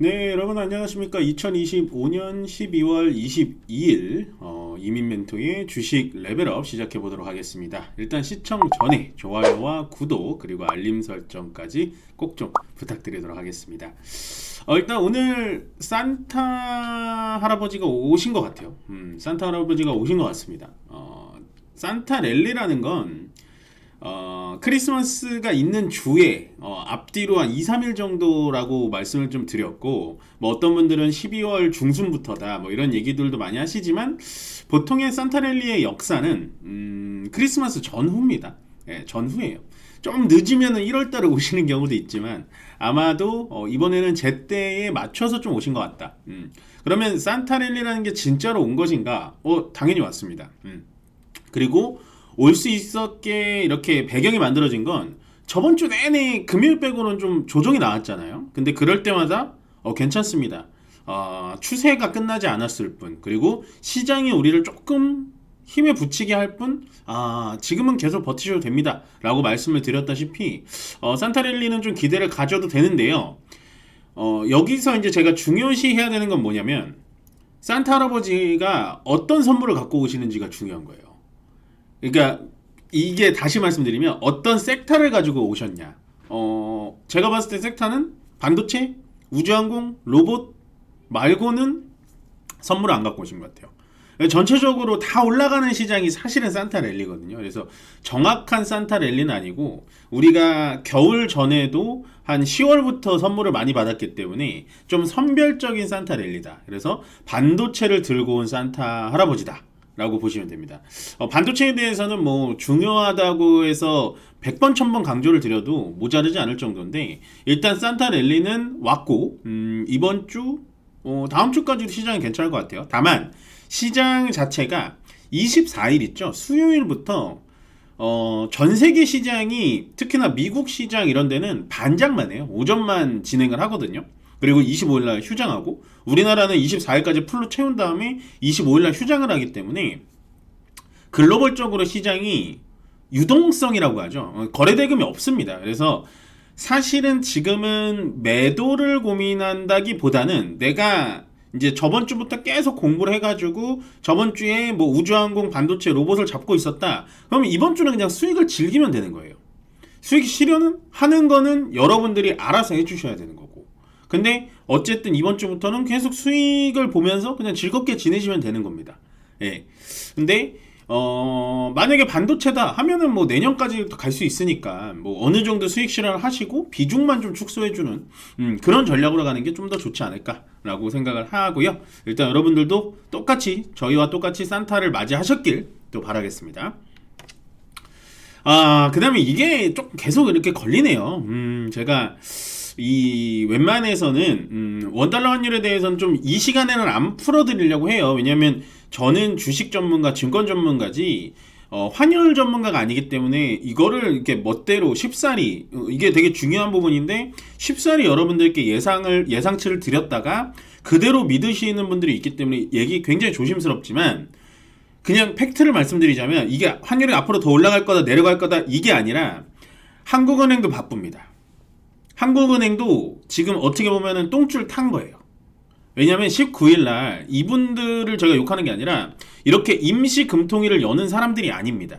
네, 여러분 안녕하십니까? 2025년 12월 22일 이민 멘토의 주식 레벨업 시작해 보도록 하겠습니다. 일단 시청 전에 좋아요와 구독 그리고 알림 설정까지 꼭 좀 부탁드리도록 하겠습니다. 일단 오늘 산타 할아버지가 오신 것 같아요. 산타 할아버지가 오신 것 같습니다. 산타 랠리라는 건 크리스마스가 있는 주에 앞뒤로 한 2, 3일 정도라고 말씀을 좀 드렸고, 뭐 어떤 분들은 12월 중순부터다 뭐 이런 얘기들도 많이 하시지만, 보통의 산타랠리의 역사는 크리스마스 전후입니다. 예, 전후예요. 좀 늦으면 1월달에 오시는 경우도 있지만 아마도 이번에는 제때에 맞춰서 좀 오신 것 같다. 그러면 산타랠리라는 게 진짜로 온 것인가? 당연히 왔습니다. 그리고 올 수 있었게 이렇게 배경이 만들어진 건 저번 주 내내 금요일 빼고는 좀 조정이 나왔잖아요. 근데 그럴 때마다 괜찮습니다. 추세가 끝나지 않았을 뿐, 그리고 시장이 우리를 조금 힘에 붙이게 할 뿐, 지금은 계속 버티셔도 됩니다 라고 말씀을 드렸다시피 산타랠리는 좀 기대를 가져도 되는데요. 여기서 이제 제가 중요시 해야 되는 건 뭐냐면, 산타 할아버지가 어떤 선물을 갖고 오시는지가 중요한 거예요. 그러니까 이게 다시 말씀드리면 어떤 섹터를 가지고 오셨냐. 제가 봤을 때 섹터는 반도체, 우주항공, 로봇 말고는 선물을 안 갖고 오신 것 같아요. 전체적으로 다 올라가는 시장이 사실은 산타랠리거든요. 그래서 정확한 산타랠리는 아니고, 우리가 겨울 전에도 한 10월부터 선물을 많이 받았기 때문에 좀 선별적인 산타랠리다. 그래서 반도체를 들고 온 산타 할아버지다 라고 보시면 됩니다. 반도체에 대해서는 뭐 중요하다고 해서 100번 1000번 강조를 드려도 모자르지 않을 정도인데, 일단 산타랠리는 왔고, 이번 주 다음 주까지도 시장이 괜찮을 것 같아요. 다만 시장 자체가 24일 있죠, 수요일부터 전 세계 시장이, 특히나 미국 시장 이런 데는 반장만 해요. 오전만 진행을 하거든요. 그리고 25일날 휴장하고, 우리나라는 24일까지 풀로 채운 다음에 25일날 휴장을 하기 때문에 글로벌적으로 시장이 유동성이라고 하죠. 거래대금이 없습니다. 그래서 사실은 지금은 매도를 고민한다기보다는, 내가 이제 저번 주부터 계속 공부를 해가지고 저번 주에 뭐 우주항공, 반도체, 로봇을 잡고 있었다. 그러면 이번 주는 그냥 수익을 즐기면 되는 거예요. 수익 실현은 하는 거는 여러분들이 알아서 해주셔야 되는 거고. 근데 어쨌든 이번 주부터는 계속 수익을 보면서 그냥 즐겁게 지내시면 되는 겁니다. 예. 근데 만약에 반도체다 하면은 뭐 내년까지 갈 수 있으니까 뭐 어느 정도 수익 실현을 하시고 비중만 좀 축소해주는 그런 전략으로 가는 게 좀 더 좋지 않을까라고 생각을 하고요. 일단 여러분들도 똑같이, 저희와 똑같이 산타를 맞이하셨길 또 바라겠습니다. 그 다음에 이게 조금 계속 이렇게 걸리네요. 제가 이 웬만해서는 원달러 환율에 대해서는 좀 이 시간에는 안 풀어드리려고 해요. 왜냐면 저는 주식 전문가, 증권 전문가지 환율 전문가가 아니기 때문에 이거를 이렇게 멋대로 쉽사리, 이게 되게 중요한 부분인데 쉽사리 여러분들께 예상치를 드렸다가 그대로 믿으시는 분들이 있기 때문에 얘기 굉장히 조심스럽지만, 그냥 팩트를 말씀드리자면 이게 환율이 앞으로 더 올라갈 거다 내려갈 거다 이게 아니라, 한국은행도 바쁩니다. 한국은행도 지금 어떻게 보면은 똥줄 탄 거예요. 왜냐면 19일날 이분들을 제가 욕하는 게 아니라 이렇게 임시 금통위를 여는 사람들이 아닙니다.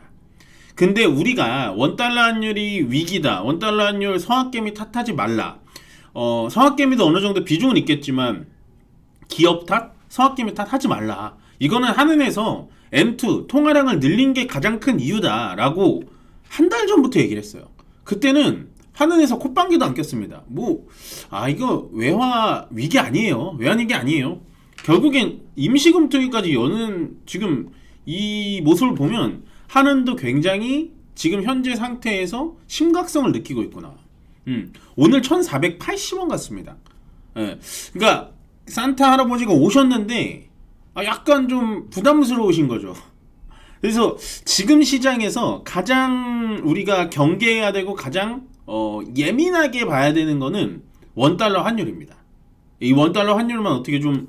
근데 우리가 원달러 환율이 위기다, 원달러 환율 성학개미 탓하지 말라, 성학개미도 어느 정도 비중은 있겠지만 기업 탓, 성학개미 탓하지 말라, 이거는 한은에서 M2 통화량을 늘린 게 가장 큰 이유다라고 한 달 전부터 얘기를 했어요. 그때는 한은에서 콧방귀도 안 꼈습니다. 이거 외화 위기 아니에요. 외환위기 아니에요. 결국엔 임시금통위까지 여는 지금 이 모습을 보면 한은도 굉장히 지금 현재 상태에서 심각성을 느끼고 있구나. 오늘 1480원 같습니다. 예. 그러니까 산타 할아버지가 오셨는데 약간 좀 부담스러우신 거죠. 그래서 지금 시장에서 가장 우리가 경계해야 되고 가장 예민하게 봐야 되는 거는 원달러 환율입니다. 이 원달러 환율만 어떻게 좀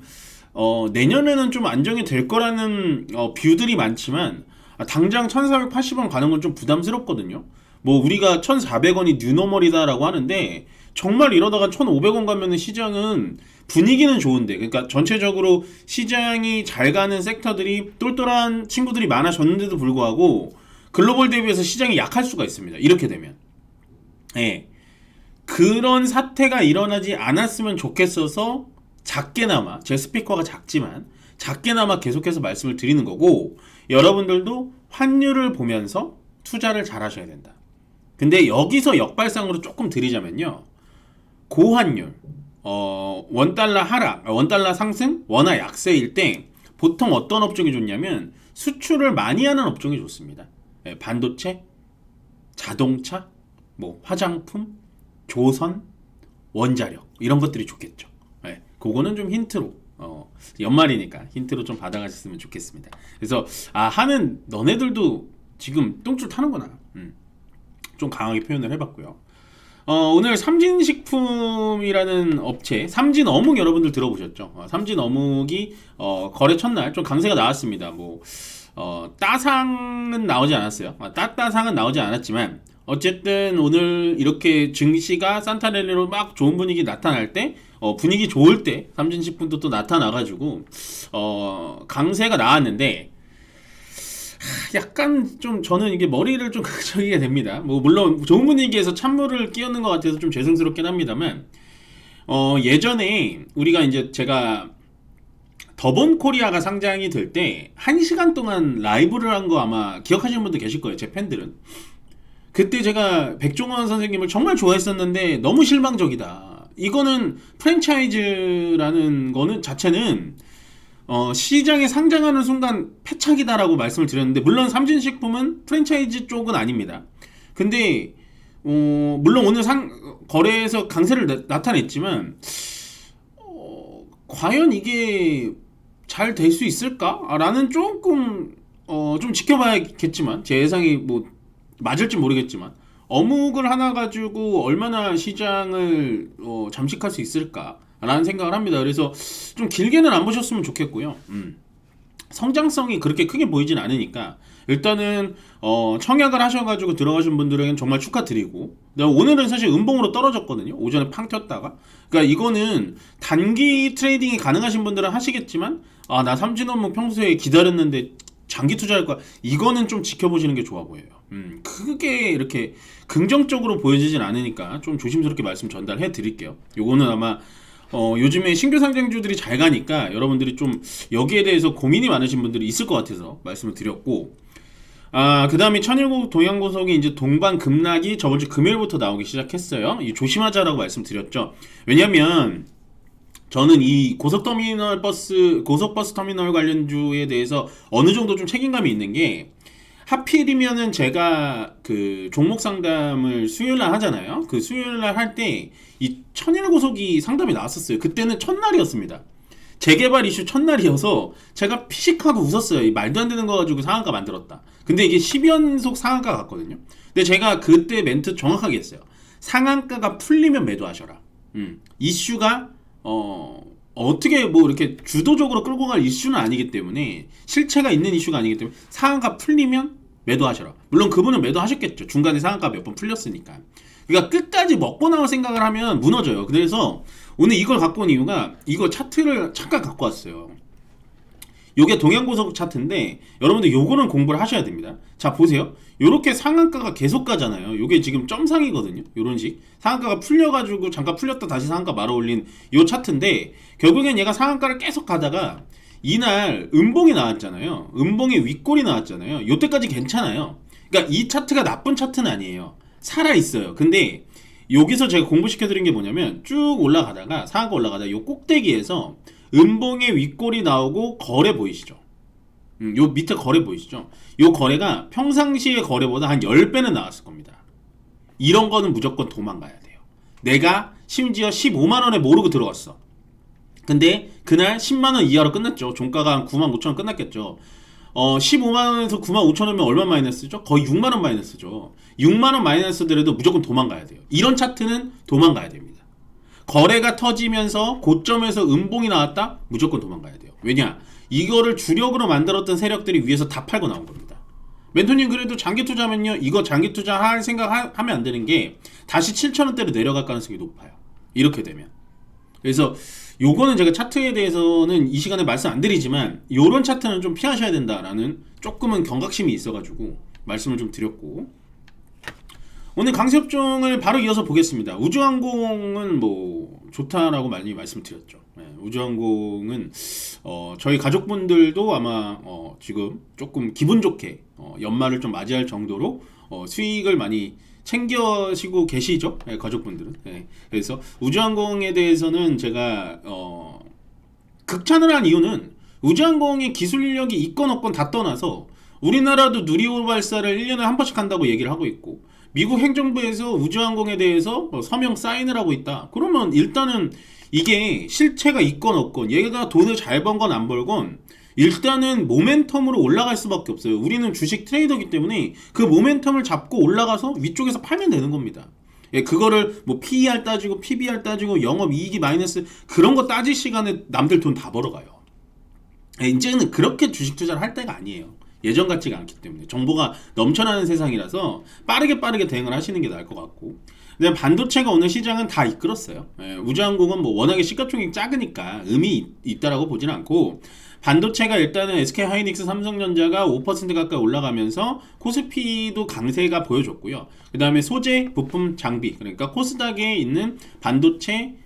내년에는 좀 안정이 될 거라는 뷰들이 많지만, 당장 1480원 가는 건 좀 부담스럽거든요. 뭐 우리가 1,400원이 뉴노멀이다라고 하는데 정말 이러다가 1,500원 가면은 시장은 분위기는 좋은데, 그러니까 전체적으로 시장이 잘 가는 섹터들이 똘똘한 친구들이 많아졌는데도 불구하고 글로벌 대비해서 시장이 약할 수가 있습니다. 이렇게 되면. 예. 그런 사태가 일어나지 않았으면 좋겠어서 작게나마, 제 스피커가 작지만 작게나마 계속해서 말씀을 드리는 거고, 여러분들도 환율을 보면서 투자를 잘 하셔야 된다. 근데 여기서 역발상으로 조금 드리자면요, 고환율, 원달러 하락, 원달러 상승, 원화 약세일 때 보통 어떤 업종이 좋냐면 수출을 많이 하는 업종이 좋습니다. 예, 반도체, 자동차, 뭐 화장품, 조선, 원자력 이런 것들이 좋겠죠. 예, 그거는 좀 힌트로 연말이니까 힌트로 좀 받아가셨으면 좋겠습니다. 그래서 하는 너네들도 지금 똥줄 타는구나. 좀 강하게 표현을 해봤고요. 오늘 삼진식품이라는 업체, 삼진어묵 여러분들 들어보셨죠? 삼진어묵이 거래 첫날 좀 강세가 나왔습니다. 뭐 따상은 나오지 않았어요. 따상은 나오지 않았지만 어쨌든 오늘 이렇게 증시가 산타렐리로 막 좋은 분위기 나타날 때, 분위기 좋을 때 삼진식품도 또 나타나가지고 강세가 나왔는데, 약간 좀 저는 이게 머리를 좀 극적이게 됩니다. 뭐 물론 좋은 분위기에서 찬물을 끼얹는 것 같아서 좀 죄송스럽긴 합니다만, 예전에 우리가 이제 제가 더본 코리아가 상장이 될 때 1시간 동안 라이브를 한 거 아마 기억하시는 분도 계실 거예요. 제 팬들은. 그때 제가 백종원 선생님을 정말 좋아했었는데 너무 실망적이다. 이거는 프랜차이즈라는 거는 자체는 시장에 상장하는 순간 패착이다라고 말씀을 드렸는데, 물론 삼진식품은 프랜차이즈 쪽은 아닙니다. 근데 물론 오늘 거래에서 강세를 나타냈지만 과연 이게 잘 될 수 있을까? 라는 조금 좀 지켜봐야겠지만, 제 예상이 뭐 맞을지 모르겠지만 어묵을 하나 가지고 얼마나 시장을 잠식할 수 있을까 라는 생각을 합니다. 그래서 좀 길게는 안 보셨으면 좋겠고요. 성장성이 그렇게 크게 보이진 않으니까 일단은 청약을 하셔가지고 들어가신 분들에겐 정말 축하드리고, 오늘은 사실 음봉으로 떨어졌거든요. 오전에 팡 튀었다가. 그러니까 이거는 단기 트레이딩이 가능하신 분들은 하시겠지만, 나 삼진어묵 평소에 기다렸는데 장기 투자할 거야, 이거는 좀 지켜보시는 게 좋아 보여요. 크게 이렇게 긍정적으로 보여지진 않으니까 좀 조심스럽게 말씀 전달해 드릴게요. 요거는 아마 요즘에 신규 상장주들이 잘 가니까 여러분들이 좀 여기에 대해서 고민이 많으신 분들이 있을 것 같아서 말씀을 드렸고, 그 다음에 천일국 동양고속이 이제 동반 급락이 저번 주 금요일부터 나오기 시작했어요. 이 조심하자라고 말씀드렸죠. 왜냐면 저는 이 고속버스 터미널 관련주에 대해서 어느 정도 좀 책임감이 있는 게, 하필이면은 제가 그 종목 상담을 수요일날 하잖아요. 그 수요일날 할 때 이 천일고속이 상담이 나왔었어요. 그때는 첫날이었습니다. 재개발 이슈 첫날이어서 제가 피식하고 웃었어요. 이 말도 안 되는 거 가지고 상한가 만들었다. 근데 이게 10연속 상한가 갔거든요. 근데 제가 그때 멘트 정확하게 했어요. 상한가가 풀리면 매도하셔라. 이슈가 어떻게 뭐 이렇게 주도적으로 끌고 갈 이슈는 아니기 때문에, 실체가 있는 이슈가 아니기 때문에 상한가 풀리면 매도하셔라. 물론 그분은 매도하셨겠죠. 중간에 상한가 몇 번 풀렸으니까. 그러니까 끝까지 먹고 나올 생각을 하면 무너져요. 그래서 오늘 이걸 갖고 온 이유가, 이거 차트를 잠깐 갖고 왔어요. 요게 동양고속 차트인데 여러분들 요거는 공부를 하셔야 됩니다. 자, 보세요. 요렇게 상한가가 계속 가잖아요. 요게 지금 점상이거든요. 요런 식 상한가가 풀려가지고 잠깐 풀렸다 다시 상한가 말아 올린 요 차트인데, 결국엔 얘가 상한가를 계속 가다가 이날 음봉이 나왔잖아요. 음봉의 윗골이 나왔잖아요. 요때까지 괜찮아요. 그러니까 이 차트가 나쁜 차트는 아니에요. 살아있어요. 근데 여기서 제가 공부시켜드린 게 뭐냐면, 쭉 올라가다가 상한가 올라가다가 요 꼭대기에서 음봉의 윗골이 나오고 거래 보이시죠? 요 밑에 거래 보이시죠? 요 거래가 평상시의 거래보다 한 10배는 나왔을 겁니다. 이런 거는 무조건 도망가야 돼요. 내가 심지어 15만원에 모르고 들어갔어. 근데 그날 10만원 이하로 끝났죠. 종가가 한 9만 5천원 끝났겠죠. 15만원에서 9만 5천원이면 얼마 마이너스죠? 거의 6만원 마이너스죠. 6만원 마이너스더라도 무조건 도망가야 돼요. 이런 차트는 도망가야 됩니다. 거래가 터지면서 고점에서 음봉이 나왔다? 무조건 도망가야 돼요. 왜냐? 이거를 주력으로 만들었던 세력들이 위에서 다 팔고 나온 겁니다. 멘토님 그래도 장기 투자면요, 이거 장기 투자할 생각 하면 안 되는 게 다시 7,000원대로 내려갈 가능성이 높아요. 이렇게 되면. 그래서 요거는 제가 차트에 대해서는 이 시간에 말씀 안 드리지만 요런 차트는 좀 피하셔야 된다라는 조금은 경각심이 있어가지고 말씀을 좀 드렸고, 오늘 강세업종을 바로 이어서 보겠습니다. 우주항공은 뭐 좋다라고 많이 말씀드렸죠. 우주항공은 저희 가족분들도 아마 지금 조금 기분 좋게 연말을 좀 맞이할 정도로 수익을 많이 챙겨시고 계시죠, 가족분들은. 그래서 우주항공에 대해서는 제가 극찬을 한 이유는 우주항공의 기술력이 있건 없건 다 떠나서 우리나라도 누리호 발사를 1년에 한 번씩 한다고 얘기를 하고 있고, 미국 행정부에서 우주항공에 대해서 서명 사인을 하고 있다. 그러면 일단은 이게 실체가 있건 없건, 얘가 돈을 잘 번 건 안 벌건 일단은 모멘텀으로 올라갈 수밖에 없어요. 우리는 주식 트레이더이기 때문에 그 모멘텀을 잡고 올라가서 위쪽에서 팔면 되는 겁니다. 그거를 뭐 PER 따지고 PBR 따지고 영업이익이 마이너스 그런 거 따질 시간에 남들 돈 다 벌어가요. 이제는 그렇게 주식 투자를 할 때가 아니에요. 예전 같지가 않기 때문에 정보가 넘쳐나는 세상이라서 빠르게 대응을 하시는 게 나을 것 같고, 근데 반도체가 오늘 시장은 다 이끌었어요. 우주항공은 뭐 워낙에 시가총액이 작으니까 의미 있다라고 보지는 않고, 반도체가 일단은 SK하이닉스, 삼성전자가 5% 가까이 올라가면서 코스피도 강세가 보여줬고요. 그 다음에 소재, 부품, 장비, 그러니까 코스닥에 있는 반도체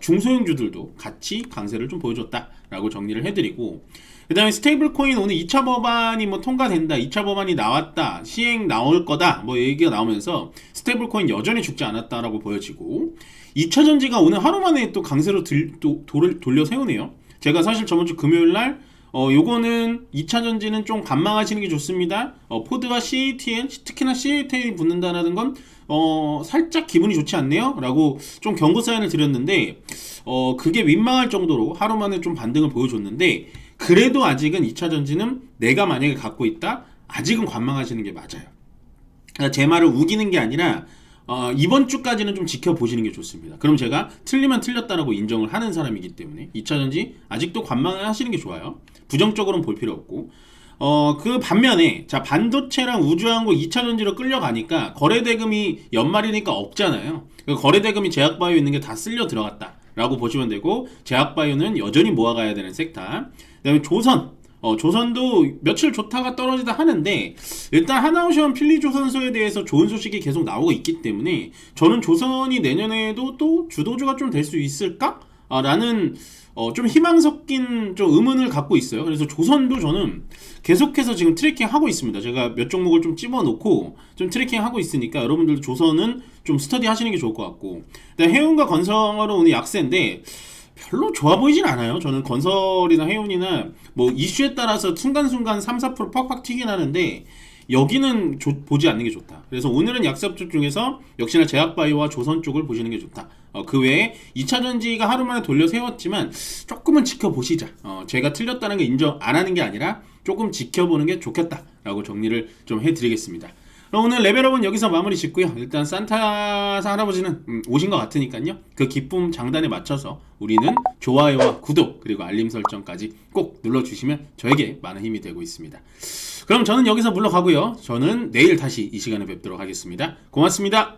중소형주들도 같이 강세를 좀 보여줬다라고 정리를 해드리고, 그 다음에 스테이블 코인 오늘 2차 법안이 뭐 통과된다, 2차 법안이 나왔다, 시행 나올 거다 뭐 얘기가 나오면서 스테이블 코인 여전히 죽지 않았다라고 보여지고, 2차 전지가 오늘 하루 만에 또 강세로 돌을 돌려 세우네요. 제가 사실 저번주 금요일날 요거는 2차 전지는 좀 관망하시는 게 좋습니다. 포드와 CATL, 특히나 CATL이 붙는다는 건 살짝 기분이 좋지 않네요 라고 좀 경고 사연을 드렸는데, 그게 민망할 정도로 하루 만에 좀 반등을 보여줬는데, 그래도 아직은 2차 전지는 내가 만약에 갖고 있다, 아직은 관망하시는 게 맞아요. 그러니까 제 말을 우기는 게 아니라 이번 주까지는 좀 지켜보시는 게 좋습니다. 그럼 제가 틀리면 틀렸다라고 인정을 하는 사람이기 때문에 2차 전지 아직도 관망을 하시는 게 좋아요. 부정적으로는 볼 필요 없고, 그 반면에 자, 반도체랑 우주항공 2차 전지로 끌려가니까 거래대금이 연말이니까 없잖아요. 그 거래대금이 제약바이오 있는 게 다 쓸려 들어갔다 라고 보시면 되고, 제약바이오는 여전히 모아가야 되는 섹터. 그 다음에 조선도 며칠 좋다가 떨어지다 하는데, 일단 하나오션 필리조선소에 대해서 좋은 소식이 계속 나오고 있기 때문에 저는 조선이 내년에도 또 주도주가 좀 될 수 있을까? 라는 좀 희망 섞인 좀 의문을 갖고 있어요. 그래서 조선도 저는 계속해서 지금 트래킹 하고 있습니다. 제가 몇 종목을 좀 집어넣고 좀 트래킹 하고 있으니까 여러분들도 조선은 좀 스터디 하시는 게 좋을 것 같고, 해운과 건설은 오늘 약세인데 별로 좋아 보이진 않아요. 저는 건설이나 해운이나 뭐 이슈에 따라서 순간순간 3, 4% 팍팍 튀긴 하는데 여기는 보지 않는 게 좋다. 그래서 오늘은 약세업종 중에서 역시나 제약바이오와 조선 쪽을 보시는 게 좋다. 그 외에 2차 전지가 하루 만에 돌려 세웠지만 조금은 지켜보시자. 제가 틀렸다는 게 인정 안 하는 게 아니라 조금 지켜보는 게 좋겠다라고 정리를 좀 해드리겠습니다. 오늘 레벨업은 여기서 마무리 짓고요. 일단 산타 할아버지는 오신 것 같으니까요. 그 기쁨 장단에 맞춰서 우리는 좋아요와 구독 그리고 알림 설정까지 꼭 눌러주시면 저에게 많은 힘이 되고 있습니다. 그럼 저는 여기서 물러가고요. 저는 내일 다시 이 시간에 뵙도록 하겠습니다. 고맙습니다.